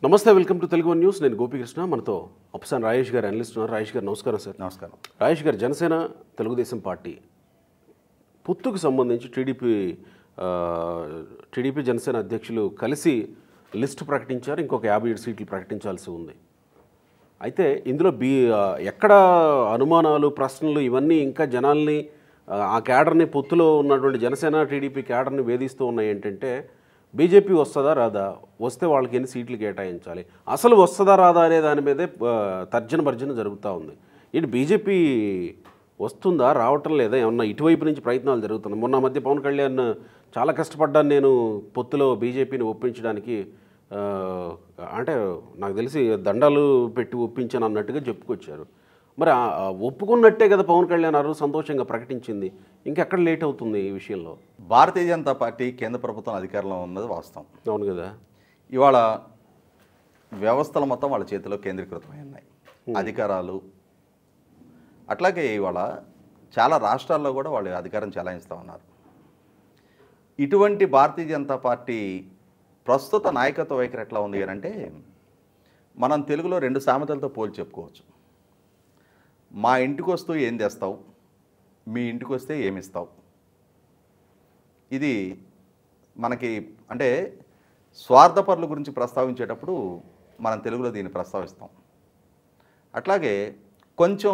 నమస్తే, welcome to Telugu one news. నేను గోపీకృష్ణ. మనతో అప్సాన్ రాజేష్ గారు అనలిస్ట్ ఉన్నారు. రాజేష్ గారు నమస్కారం. సార్ నమస్కారం. రాజేష్ గారు, జనసేన తెలుగుదేశం పార్టీ పొత్తుకు సంబంధించి టీడీపీ జనసేన అధ్యక్షులు కలిసి లిస్టు ప్రకటించారు. ఇంకొక 57 సీట్లు ప్రకటించాల్సి ఉంది. అయితే ఇందులో ఎక్కడ అనుమానాలు, ప్రశ్నలు ఇవన్నీ ఇంకా జనాల్ని, ఆ క్యాడర్ని, పొత్తులో ఉన్నటువంటి జనసేన టీడీపీ క్యాడర్ని వేధిస్తూ ఉన్నాయి. ఏంటంటే బీజేపీ వస్తుందా రాదా, వస్తే వాళ్ళకి ఎన్ని సీట్లు కేటాయించాలి, అసలు వస్తుందా రాదా అనే దాని మీదే తర్జన భర్జన జరుగుతూ ఉంది. ఇటు బీజేపీ వస్తుందా, రావటం లేదా, ఏమన్నా ఇటువైపు నుంచి ప్రయత్నాలు జరుగుతున్నాయి. మొన్న మధ్య పవన్ కళ్యాణ్ చాలా కష్టపడ్డాను నేను పొత్తులో బీజేపీని ఒప్పించడానికి, అంటే నాకు తెలిసి దండాలు పెట్టి ఒప్పించాను అన్నట్టుగా చెప్పుకొచ్చారు. మరి ఒప్పుకున్నట్టే కదా పవన్ కళ్యాణ్ గారు సంతోషంగా ప్రకటించింది. ఇంకెక్కడ లేట్ అవుతుంది ఈ విషయంలో? భారతీయ జనతా పార్టీ కేంద్ర ప్రభుత్వం అధికారంలో ఉన్నది వాస్తవం. అవును కదా. ఇవాళ వ్యవస్థలు మొత్తం వాళ్ళ చేతిలో కేంద్రీకృతమై ఉన్నాయి, అధికారాలు. అట్లాగే ఇవాళ చాలా రాష్ట్రాల్లో కూడా వాళ్ళు అధికారం చెలాయిస్తూ ఉన్నారు. ఇటువంటి భారతీయ జనతా పార్టీ ప్రస్తుత నాయకత్వ వైఖరి ఎట్లా ఉంది అంటే, మనం తెలుగులో 2 సామెతలతో పోల్చి చెప్పుకోవచ్చు. మా ఇంటికి వస్తూ ఏం తెస్తావు, మీ ఇంటికి వస్తే ఏమిస్తావు. ఇది మనకి అంటే స్వార్థపరుల గురించి ప్రస్తావించేటప్పుడు మనం తెలుగులో దీన్ని ప్రస్తావిస్తాం. అట్లాగే కొంచెం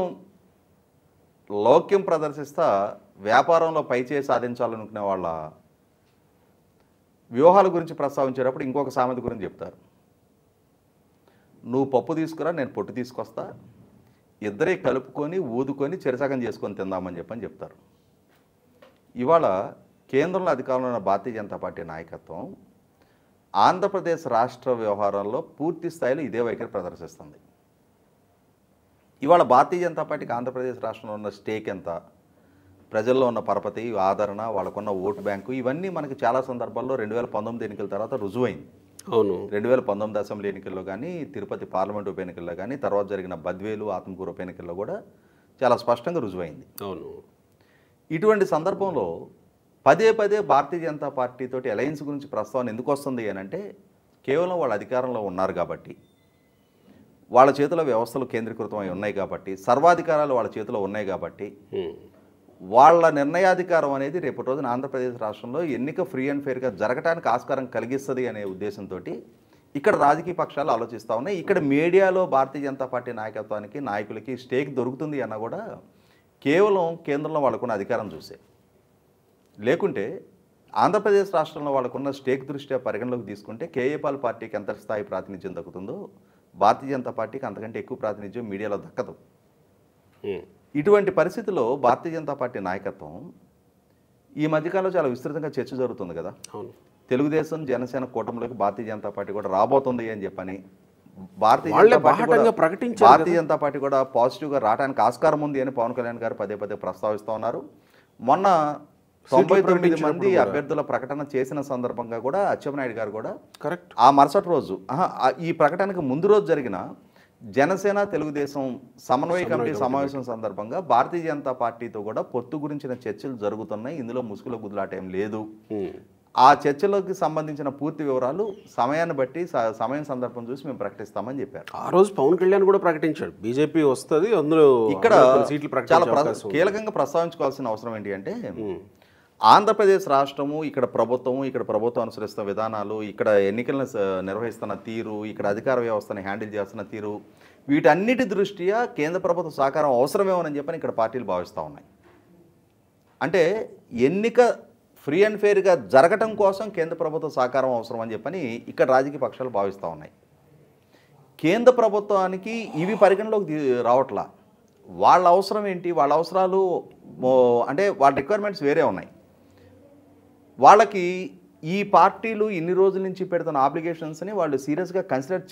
లౌక్యం ప్రదర్శిస్తా వ్యాపారంలో పైచేయి సాధించాలనుకునే వాళ్ళ వ్యూహాల గురించి ప్రస్తావించేటప్పుడు ఇంకొక సామెత గురించి చెప్తారు. నువ్వు పప్పు తీసుకురా, నేను పొట్టు తీసుకొస్తా, ఇద్దరే కలుపుకొని ఊదుకొని చెరసగం చేసుకొని తిందామని చెప్తారు. ఇవాళ కేంద్రంలో అధికారంలో ఉన్న భారతీయ జనతా పార్టీ నాయకత్వం ఆంధ్రప్రదేశ్ రాష్ట్ర వ్యవహారాల్లో పూర్తి స్థాయిలో ఇదే వైఖరి ప్రదర్శిస్తుంది. ఇవాళ భారతీయ జనతా పార్టీకి ఆంధ్రప్రదేశ్ రాష్ట్రంలో ఉన్న స్టేక్ ఎంత, ప్రజల్లో ఉన్న పరపతి, ఆదరణ, వాళ్ళకున్న ఓటు బ్యాంకు, ఇవన్నీ మనకి చాలా సందర్భాల్లో 2019 ఎన్నికల తర్వాత రుజువైంది. అవును, 2019 అసెంబ్లీ ఎన్నికల్లో కానీ, తిరుపతి పార్లమెంట్ ఉప ఎన్నికల్లో కానీ, తర్వాత జరిగిన బద్వేలు, ఆత్మకూరు ఉప ఎన్నికల్లో కూడా చాలా స్పష్టంగా రుజువైంది. అవును, ఇటువంటి సందర్భంలో పదే భారతీయ జనతా పార్టీతోటి అలయన్స్ గురించి ప్రస్తావన ఎందుకు వస్తుంది అంటే, కేవలం వాళ్ళ అధికారంలో ఉన్నారు కాబట్టి, వాళ్ళ చేతిలో వ్యవస్థలు కేంద్రీకృతమై ఉన్నాయి కాబట్టి, సర్వాధికారాలు వాళ్ళ చేతిలో ఉన్నాయి కాబట్టి, వాళ్ళ నిర్ణయాధికారం అనేది రేపటి రోజున ఆంధ్రప్రదేశ్ రాష్ట్రంలో ఎన్నిక ఫ్రీ అండ్ ఫెయిర్గా జరగడానికి ఆస్కారం కలిగిస్తుంది అనే ఉద్దేశంతో ఇక్కడ రాజకీయ పక్షాలు ఆలోచిస్తూ ఉన్నాయి. ఇక్కడ మీడియాలో భారతీయ జనతా పార్టీ నాయకత్వానికి, నాయకులకి స్టేక్ దొరుకుతుంది అన్న కూడా కేవలం కేంద్రంలో వాళ్ళకున్న అధికారం చూసే. లేకుంటే ఆంధ్రప్రదేశ్ రాష్ట్రంలో వాళ్ళకున్న స్టేక్ దృష్ట్యా పరిగణలోకి తీసుకుంటే కేఏపాల్ పార్టీకి ఎంత స్థాయి ప్రాతినిధ్యం దక్కుతుందో భారతీయ జనతా పార్టీకి అంతకంటే ఎక్కువ ప్రాతినిధ్యం మీడియాలో దక్కదు. ఇటువంటి పరిస్థితుల్లో భారతీయ జనతా పార్టీ నాయకత్వం ఈ మధ్యకాలంలో చాలా విస్తృతంగా చర్చ జరుగుతుంది కదా. తెలుగుదేశం జనసేన కూటమిలోకి భారతీయ జనతా పార్టీ కూడా రాబోతుంది అని చెప్పని భారతీయ జనతా పార్టీ కూడా పాజిటివ్గా రావడానికి ఆస్కారం ఉంది అని పవన్ కళ్యాణ్ గారు పదే ప్రస్తావిస్తూ ఉన్నారు. మొన్న 99 మంది అభ్యర్థుల ప్రకటన చేసిన సందర్భంగా కూడా అచ్చెన్నాయుడు గారు కూడా కరెక్ట్ ఆ మరుసటి రోజు, ఈ ప్రకటనకు ముందు రోజు జరిగిన జనసేన తెలుగుదేశం సమన్వయ కమిటీ సమావేశం సందర్భంగా భారతీయ జనతా పార్టీతో కూడా పొత్తు గురించిన చర్చలు జరుగుతున్నాయి, ఇందులో ముసుగులో గుద్దులాట ఏం లేదు, ఆ చర్చలకు సంబంధించిన పూర్తి వివరాలు సమయాన్ని బట్టి సమయం సందర్భం చూసి మేము ప్రకటిస్తామని చెప్పారు. ఆ రోజు పవన్ కళ్యాణ్ కూడా ప్రకటించాడు బీజేపీ వస్తుంది, అందులో ఇక్కడ చాలా కీలకంగా ప్రస్తావించుకోవాల్సిన అవసరం ఏంటి అంటే, ఆంధ్రప్రదేశ్ రాష్ట్రము, ఇక్కడ ప్రభుత్వం అనుసరిస్తున్న విధానాలు, ఇక్కడ ఎన్నికలను నిర్వహిస్తున్న తీరు, ఇక్కడ అధికార వ్యవస్థను హ్యాండిల్ చేస్తున్న తీరు, వీటన్నిటి దృష్ట్యా కేంద్ర ప్రభుత్వ సహకారం అవసరమేమోనని చెప్పని ఇక్కడ పార్టీలు భావిస్తూ ఉన్నాయి. అంటే ఎన్నిక ఫ్రీ అండ్ ఫెయిర్గా జరగటం కోసం కేంద్ర ప్రభుత్వ సహకారం అవసరం అని చెప్పని ఇక్కడ రాజకీయ పక్షాలు భావిస్తూ ఉన్నాయి. కేంద్ర ప్రభుత్వానికి ఇవి పరిగణలోకి రావట్లా. వాళ్ళ అవసరం ఏంటి, వాళ్ళ అవసరాలు అంటే వాళ్ళ రిక్వైర్మెంట్స్ వేరే ఉన్నాయి. వాళ్ళకి ఈ పార్టీలు ఇన్ని రోజుల నుంచి పెడుతున్న ఆబ్లిగేషన్స్ని వాళ్ళు సీరియస్గా కన్సిడర్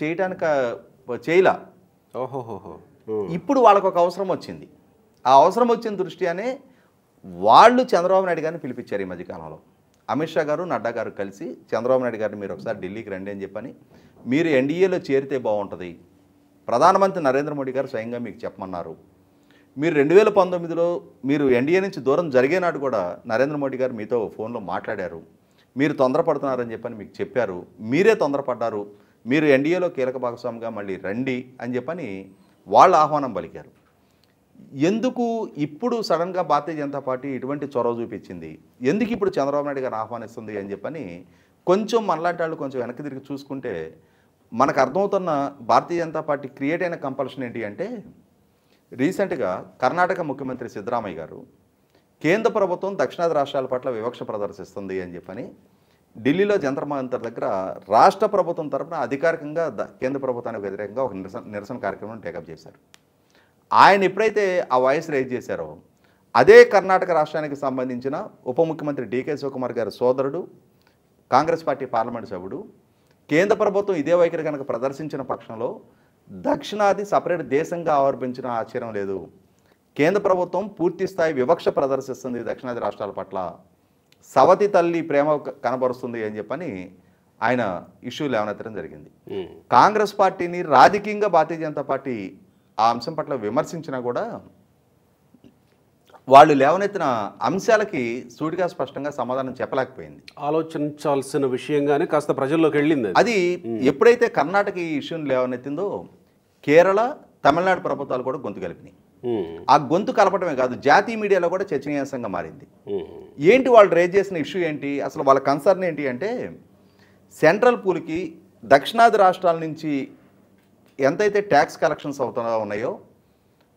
చేయలా. ఇప్పుడు వాళ్ళకు ఒక అవసరం వచ్చింది. ఆ అవసరం వచ్చిన దృష్ట్యానే వాళ్ళు చంద్రబాబు నాయుడు గారిని పిలిపించారు. ఈ మధ్యకాలంలో అమిత్ షా గారు, నడ్డా గారు కలిసి చంద్రబాబు నాయుడు గారిని మీరు ఒకసారి ఢిల్లీకి రండి అని చెప్పని, మీరు ఎన్డీఏలో చేరితే బాగుంటుంది, ప్రధానమంత్రి నరేంద్ర మోడీ గారు స్వయంగా మీకు చెప్పమన్నారు, మీరు 2019లో మీరు ఎన్డీఏ నుంచి దూరం జరిగేనాడు కూడా నరేంద్ర మోడీ గారు మీతో ఫోన్లో మాట్లాడారు, మీరు తొందరపడుతున్నారని చెప్పని మీకు చెప్పారు, మీరే తొందరపడ్డారు, మీరు ఎన్డీఏలో కీలక భాగస్వామిగా మళ్ళీ రండి అని చెప్పని వాళ్ళు ఆహ్వానం పలికారు. ఎందుకు ఇప్పుడు సడన్గా భారతీయ జనతా పార్టీ ఇటువంటి చొరవ చూపించింది, ఎందుకు ఇప్పుడు చంద్రబాబు నాయుడు గారు ఆహ్వానిస్తుంది అని చెప్పని కొంచెం మనలాంటి వాళ్ళు కొంచెం వెనక్కి తిరిగి చూసుకుంటే మనకు అర్థమవుతున్న భారతీయ జనతా పార్టీ క్రియేట్ అయిన కంపల్షన్ ఏంటి అంటే, రీసెంట్గా కర్ణాటక ముఖ్యమంత్రి సిద్ధరామయ్య గారు కేంద్ర ప్రభుత్వం దక్షిణాది రాష్ట్రాల పట్ల వివక్ష ప్రదర్శిస్తుంది అని చెప్పని ఢిల్లీలో జంతర్ మంతర్ దగ్గర రాష్ట్ర ప్రభుత్వం తరఫున అధికారికంగా కేంద్ర ప్రభుత్వానికి వ్యతిరేకంగా ఒక నిరసన కార్యక్రమం టేకప్ చేశారు. ఆయన ఎప్పుడైతే ఆ వాయిస్ రైజ్ చేశారో అదే కర్ణాటక రాష్ట్రానికి సంబంధించిన ఉప ముఖ్యమంత్రి డీకే శివకుమార్ గారి సోదరుడు, కాంగ్రెస్ పార్టీ పార్లమెంటు సభ్యుడు, కేంద్ర ప్రభుత్వం ఇదే వైఖరి కనుక ప్రదర్శించిన పక్షంలో దక్షిణాది సపరేట్ దేశంగా ఆవర్భించిన ఆశ్చర్యం లేదు, కేంద్ర ప్రభుత్వం పూర్తి స్థాయి వివక్ష ప్రదర్శిస్తుంది దక్షిణాది రాష్ట్రాల పట్ల, సవతి తల్లి ప్రేమ కనబరుస్తుంది అని చెప్పని ఆయన ఇష్యూ లేవనెత్తడం జరిగింది. కాంగ్రెస్ పార్టీని రాజకీయంగా భారతీయ జనతా పార్టీ ఆ అంశం పట్ల విమర్శించినా కూడా వాళ్ళు లేవనెత్తిన అంశాలకి సూటిగా స్పష్టంగా సమాధానం చెప్పలేకపోయింది. ఆలోచించాల్సిన విషయంగానే కాస్త ప్రజల్లోకి వెళ్ళింది. అది ఎప్పుడైతే కర్ణాటక ఈ ఇష్యూని లేవనెత్తిందో కేరళ, తమిళనాడు ప్రభుత్వాలు కూడా గొంతు కలిపినాయి. ఆ గొంతు కలపడమే కాదు, జాతీయ మీడియాలో కూడా చర్చనీయాంశంగా మారింది. ఏంటి వాళ్ళు రేజ్ చేసిన ఇష్యూ ఏంటి, అసలు వాళ్ళ కన్సర్న్ ఏంటి అంటే, సెంట్రల్ పూల్కి దక్షిణాది రాష్ట్రాల నుంచి ఎంతైతే ట్యాక్స్ కలెక్షన్స్ అవుతా ఉన్నాయో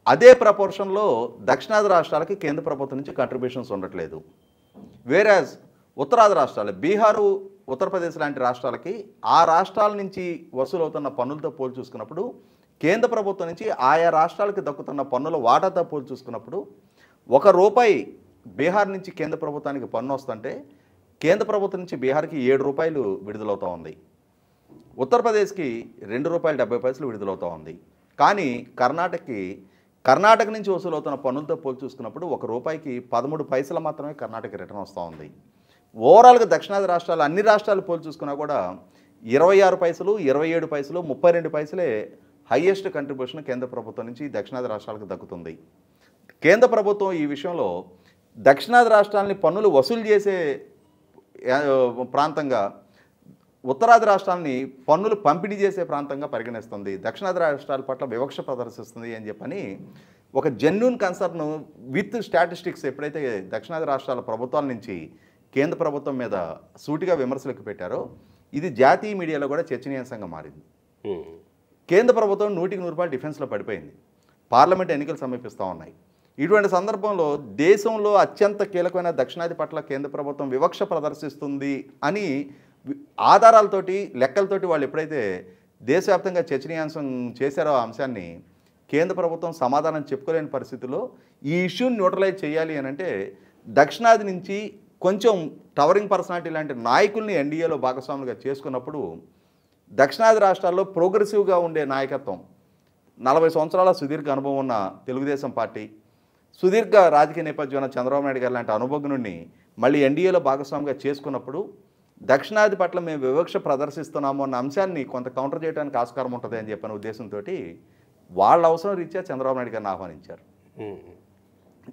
అదే ప్రపోర్షన్లో దక్షిణాది రాష్ట్రాలకి కేంద్ర ప్రభుత్వం నుంచి కంట్రిబ్యూషన్స్ ఉండట్లేదు. వేరాజ్ ఉత్తరాది రాష్ట్రాలు, బీహారు, ఉత్తరప్రదేశ్ లాంటి రాష్ట్రాలకి ఆ రాష్ట్రాల నుంచి వసూలవుతున్న పన్నులతో పోల్చి చూసుకున్నప్పుడు, కేంద్ర ప్రభుత్వం నుంచి ఆయా రాష్ట్రాలకు దక్కుతున్న పన్నుల వాటాతో పోల్చి చూసుకున్నప్పుడు ₹1 బీహార్ నుంచి కేంద్ర ప్రభుత్వానికి పన్ను వస్తుంటే కేంద్ర ప్రభుత్వం నుంచి బీహార్కి ₹7 విడుదలవుతూ ఉంది, ఉత్తరప్రదేశ్కి ₹2.70 విడుదలవుతూ ఉంది. కానీ కర్ణాటక నుంచి వసూలవుతున్న పన్నులతో పోల్చి చూసుకున్నప్పుడు ₹1కి 13 పైసలు మాత్రమే కర్ణాటక రిటర్న్ వస్తూ ఉంది. ఓవరాల్గా దక్షిణాది రాష్ట్రాలు అన్ని రాష్ట్రాలు పోల్చి చూసుకున్నా కూడా 26 పైసలు, 27 పైసలు, 32 పైసలే హైయెస్ట్ కంట్రిబ్యూషన్ కేంద్ర ప్రభుత్వం నుంచి దక్షిణాది రాష్ట్రాలకు దక్కుతుంది. కేంద్ర ప్రభుత్వం ఈ విషయంలో దక్షిణాది రాష్ట్రాలని పన్నులు వసూలు చేసే ప్రాంతంగా, ఉత్తరాది రాష్ట్రాలని పన్నులు పంపిణీ చేసే ప్రాంతంగా పరిగణిస్తుంది, దక్షిణాది రాష్ట్రాల పట్ల వివక్ష ప్రదర్శిస్తుంది అని చెప్పని ఒక జెన్యూన్ కన్సర్న్ విత్ స్టాటిస్టిక్స్ ఎప్పుడైతే దక్షిణాది రాష్ట్రాల ప్రభుత్వాల నుంచి కేంద్ర ప్రభుత్వం మీద సూటిగా విమర్శలకు పెట్టారో ఇది జాతీయ మీడియాలో కూడా చర్చనీయాంశంగా మారింది. కేంద్ర ప్రభుత్వం 100% డిఫెన్స్లో పడిపోయింది. పార్లమెంట్ ఎన్నికలు సమీపిస్తూ ఉన్నాయి. ఇటువంటి సందర్భంలో దేశంలో అత్యంత కీలకమైన దక్షిణాది పట్ల కేంద్ర ప్రభుత్వం వివక్ష ప్రదర్శిస్తుంది అని ఆధారాలతోటి, లెక్కలతోటి వాళ్ళు ఎప్పుడైతే దేశవ్యాప్తంగా చర్చనీయాంశం చేశారో ఆ అంశాన్ని కేంద్ర ప్రభుత్వం సమాధానం చెప్పుకోలేని పరిస్థితుల్లో ఈ ఇష్యూని న్యూట్రలైజ్ చేయాలి అని అంటే దక్షిణాది నుంచి కొంచెం టవరింగ్ పర్సనాలిటీ లాంటి నాయకుల్ని ఎన్డీఏలో భాగస్వాములుగా చేసుకున్నప్పుడు దక్షిణాది రాష్ట్రాల్లో ప్రోగ్రెసివ్గా ఉండే నాయకత్వం, 40 సంవత్సరాల సుదీర్ఘ అనుభవం ఉన్న తెలుగుదేశం పార్టీ, సుదీర్ఘ రాజకీయ నేపథ్యం ఉన్న చంద్రబాబు నాయుడు గారు లాంటి అనుభవజ్ఞుడిని మళ్ళీ ఎన్డీఏలో భాగస్వామిగా చేసుకున్నప్పుడు దక్షిణాది పట్ల మేము వివక్ష ప్రదర్శిస్తున్నాము అన్న అంశాన్ని కొంత కౌంటర్ చేయడానికి ఆస్కారం ఉంటుంది అని చెప్పిన ఉద్దేశంతో వాళ్ళ అవసరం రీత్యా చంద్రబాబు నాయుడు గారిని ఆహ్వానించారు.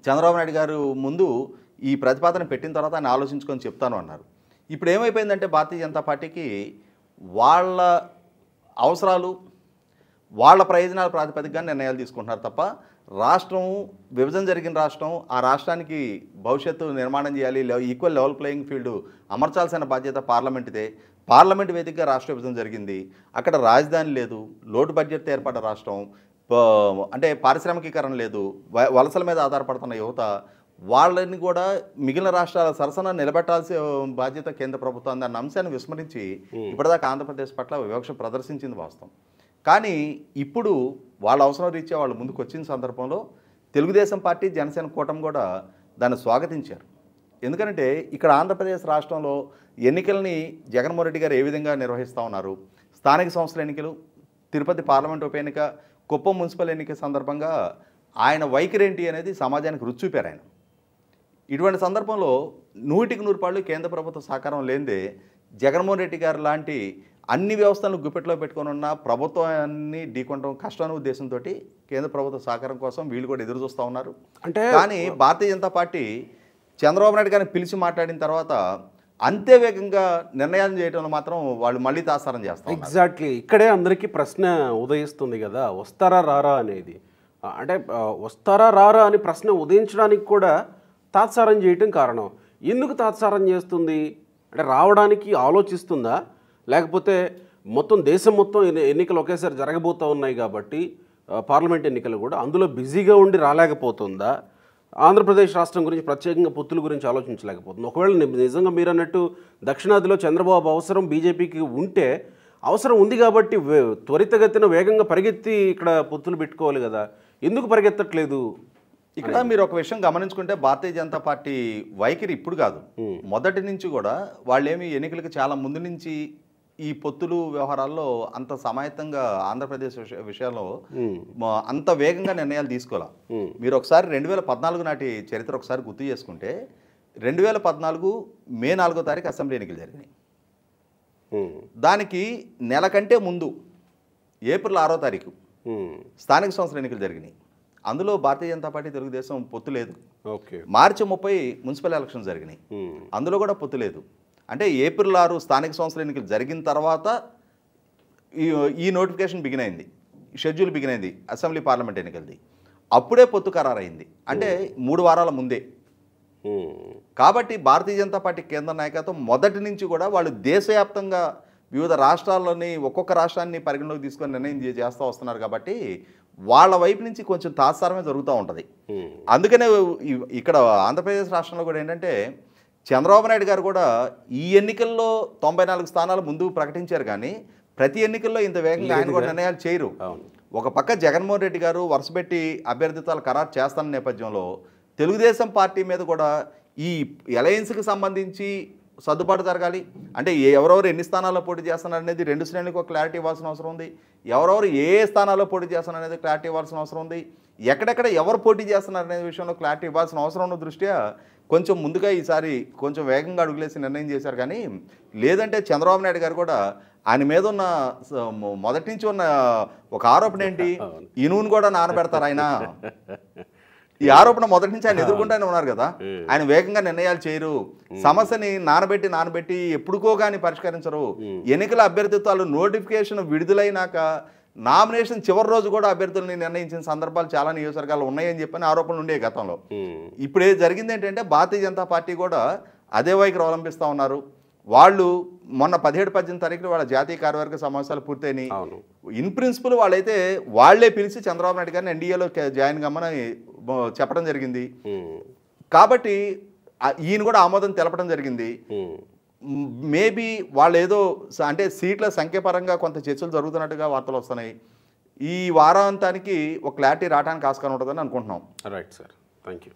చంద్రబాబు నాయుడు గారు ముందు ఈ ప్రతిపాదన పెట్టిన తర్వాత ఆయన ఆలోచించుకొని చెప్తాను అన్నారు. ఇప్పుడు ఏమైపోయిందంటే భారతీయ జనతా పార్టీకి వాళ్ళ అవసరాలు, వాళ్ళ ప్రయోజనాల ప్రాతిపదికగా నిర్ణయాలు తీసుకుంటున్నారు తప్ప రాష్ట్రం, విభజన జరిగిన రాష్ట్రం, ఆ రాష్ట్రానికి భవిష్యత్తు నిర్మాణం చేయాలి, ఈక్వల్ లెవెల్ ప్లేయింగ్ ఫీల్డ్ అమర్చాల్సిన బాధ్యత పార్లమెంటుదే. పార్లమెంట్ వేదికగా రాష్ట్ర విభజన జరిగింది, అక్కడ రాజధాని లేదు, లోటు బడ్జెట్తో ఏర్పడ్డ రాష్ట్రం, అంటే పారిశ్రామికీకరణ లేదు, వలసల మీద ఆధారపడుతున్న యువత, వాళ్ళని కూడా మిగిలిన రాష్ట్రాల సరసన నిలబెట్టాల్సిన బాధ్యత కేంద్ర ప్రభుత్వం అన్న అంశాన్ని విస్మరించి ఇప్పటిదాకా ఆంధ్రప్రదేశ్ పట్ల వివక్ష ప్రదర్శించింది వాస్తవం. కానీ ఇప్పుడు వాళ్ళ అవసరం రీత్యా వాళ్ళు ముందుకు వచ్చిన సందర్భంలో తెలుగుదేశం పార్టీ, జనసేన కూటమి కూడా దాన్ని స్వాగతించారు. ఎందుకంటే ఇక్కడ ఆంధ్రప్రదేశ్ రాష్ట్రంలో ఎన్నికల్ని జగన్మోహన్ రెడ్డి గారు ఏ విధంగా నిర్వహిస్తూ ఉన్నారు, స్థానిక సంస్థల ఎన్నికలు, తిరుపతి పార్లమెంట్ ఉప ఎన్నిక, కుప్పం మున్సిపల్ ఎన్నిక సందర్భంగా ఆయన వైఖరి ఏంటి అనేది సమాజానికి రుచి చూపారు ఆయన. ఇటువంటి సందర్భంలో 100% కేంద్ర ప్రభుత్వ సహకారం లేనిదే జగన్మోహన్ రెడ్డి గారు లాంటి అన్ని వ్యవస్థలను గుప్పెట్లో పెట్టుకొని ఉన్న ప్రభుత్వాన్ని ఢీకొనడం కష్టం ఉద్దేశంతో కేంద్ర ప్రభుత్వ సహకారం కోసం వీళ్ళు కూడా ఎదురు చూస్తూ ఉన్నారు. కానీ భారతీయ జనతా పార్టీ చంద్రబాబు నాయుడు గారిని పిలిచి మాట్లాడిన తర్వాత అంతే వేగంగా నిర్ణయాలు చేయడంలో మాత్రం వాళ్ళు మళ్ళీ తాత్సారం చేస్తారు. ఎగ్జాక్ట్లీ ఇక్కడే అందరికీ ప్రశ్న ఉదయిస్తుంది కదా, వస్తారా రారా అనేది. అంటే వస్తారా రారా అని ప్రశ్న ఉదయించడానికి కూడా తాత్సారం చేయటం కారణం. ఎందుకు తాత్సారం చేస్తుంది అంటే రావడానికి ఆలోచిస్తుందా, లేకపోతే మొత్తం దేశం మొత్తం ఎన్నికలు ఒకేసారి జరగబోతూ ఉన్నాయి కాబట్టి పార్లమెంట్ ఎన్నికలు కూడా అందులో బిజీగా ఉండి రాలేకపోతుందా, ఆంధ్రప్రదేశ్ రాష్ట్రం గురించి ప్రత్యేకంగా పొత్తుల గురించి ఆలోచించలేకపోతుంది. ఒకవేళ నిజంగా మీరు అన్నట్టు దక్షిణాదిలో చంద్రబాబు అవసరం బీజేపీకి ఉంటే అవసరం ఉంది కాబట్టి త్వరితగతిన వేగంగా పరిగెత్తి ఇక్కడ పొత్తులు పెట్టుకోవాలి కదా, ఎందుకు పరిగెత్తట్లేదు? ఇక్కడ మీరు ఒక విషయం గమనించుకుంటే భారతీయ జనతా పార్టీ వైఖరి ఇప్పుడు కాదు, మొదటి నుంచి కూడా వాళ్ళేమి ఎన్నికలకు చాలా ముందు నుంచి ఈ పొత్తులు వ్యవహారాల్లో అంత సమాయత్తంగా ఆంధ్రప్రదేశ్ విషయాల్లో అంత వేగంగా నిర్ణయాలు తీసుకోవాలి. మీరు ఒకసారి 2014 నాటి చరిత్ర ఒకసారి గుర్తు చేసుకుంటే 2014 మే 4వ తారీఖు అసెంబ్లీ ఎన్నికలు జరిగినాయి. దానికి నెల కంటే ముందు ఏప్రిల్ 6వ తారీఖు స్థానిక సంస్థల ఎన్నికలు జరిగినాయి. అందులో భారతీయ జనతా పార్టీ తెలుగుదేశం పొత్తు లేదు. మార్చి 30 మున్సిపల్ ఎలక్షన్ జరిగినాయి, అందులో కూడా పొత్తు లేదు. అంటే ఏప్రిల్ 6 స్థానిక సంస్థల ఎన్నికలు జరిగిన తర్వాత ఈ నోటిఫికేషన్ బిగినైంది, షెడ్యూల్ బిగినైంది అసెంబ్లీ పార్లమెంట్ ఎన్నికలది. అప్పుడే పొత్తు ఖరారైంది, అంటే 3 వారాల ముందే. కాబట్టి భారతీయ జనతా పార్టీ కేంద్ర నాయకత్వం మొదటి నుంచి కూడా వాళ్ళు దేశవ్యాప్తంగా వివిధ రాష్ట్రాల్లోని ఒక్కొక్క రాష్ట్రాన్ని పరిగణలోకి తీసుకొని నిర్ణయం చేస్తూ వస్తున్నారు. కాబట్టి వాళ్ళ వైపు నుంచి కొంచెం తాత్సారమే జరుగుతూ ఉంటుంది. అందుకనే ఇక్కడ ఆంధ్రప్రదేశ్ రాష్ట్రంలో కూడా ఏంటంటే చంద్రబాబు నాయుడు గారు కూడా ఈ ఎన్నికల్లో 94 స్థానాలు ముందు ప్రకటించారు, కానీ ప్రతి ఎన్నికల్లో ఇంత వేగంగా ఆయన కూడా నిర్ణయాలు చేయరు. ఒక పక్క జగన్మోహన్ రెడ్డి గారు వరుసపెట్టి అభ్యర్థిత్వాలు ఖరారు చేస్తున్న నేపథ్యంలో తెలుగుదేశం పార్టీ మీద కూడా ఈ అలయన్స్కి సంబంధించి సర్దుబాటు జరగాలి. అంటే ఎవరెవరు ఎన్ని స్థానాల్లో పోటీ చేస్తున్నారు అనేది 2 శ్రేణులకు ఒక క్లారిటీ ఇవ్వాల్సిన అవసరం ఉంది. ఎవరెవరు ఏ స్థానాల్లో పోటీ చేస్తున్నారు అనేది క్లారిటీ ఇవ్వాల్సిన అవసరం ఉంది. ఎక్కడెక్కడ ఎవరు పోటీ చేస్తున్నారు అనే విషయంలో క్లారిటీ ఇవ్వాల్సిన అవసరం ఉన్న దృష్ట్యా కొంచెం ముందుగా ఈసారి కొంచెం వేగంగా అడుగులేసి నిర్ణయం చేశారు. కానీ లేదంటే చంద్రబాబు నాయుడు గారు కూడా ఆయన మీద ఉన్న మొదటి నుంచి ఉన్న ఒక ఆరోపణ ఏంటి, ఇనువును కూడా నానబెడతారు ఆయన. ఈ ఆరోపణ మొదటి నుంచి ఆయన ఎదుర్కొంటూనే ఉన్నారు కదా. ఆయన వేగంగా నిర్ణయాలు చేయరు, సమస్యని నానబెట్టి ఎప్పుడుకో కానీ పరిష్కరించరు. ఎన్నికల అభ్యర్థిత్వాలు నోటిఫికేషన్ విడుదలైనాక నామినేషన్ చివరి రోజు కూడా అభ్యర్థులని నిర్ణయించిన సందర్భాలు చాలా నియోజకవర్గాలు ఉన్నాయని చెప్పని ఆరోపణలు ఉండే గతంలో. ఇప్పుడు జరిగింది ఏంటంటే భారతీయ జనతా పార్టీ కూడా అదే వైఖరి అవలంబిస్తూ ఉన్నారు. వాళ్ళు మొన్న 17-18 తారీఖులు వాళ్ళ జాతీయ కార్యవర్గ సమావేశాలు పూర్తయినాయి. ఇన్ ప్రిన్సిపల్ వాళ్ళైతే వాళ్లే పిలిచి చంద్రబాబు నాయుడు గారిని ఎన్డీఏలో జాయిన్ కమ్మని చెప్పడం జరిగింది. కాబట్టి ఈయన కూడా ఆమోదం తెలపడం జరిగింది. మేబీ వాళ్ళు ఏదో అంటే సీట్ల సంఖ్యపరంగా కొంత చర్చలు జరుగుతున్నట్టుగా వార్తలు వస్తున్నాయి. ఈ వారాంతానికి ఒక క్లారిటీ రావడానికి ఆస్కారం ఉంటుందని అనుకుంటున్నాం. Right sir, thank you.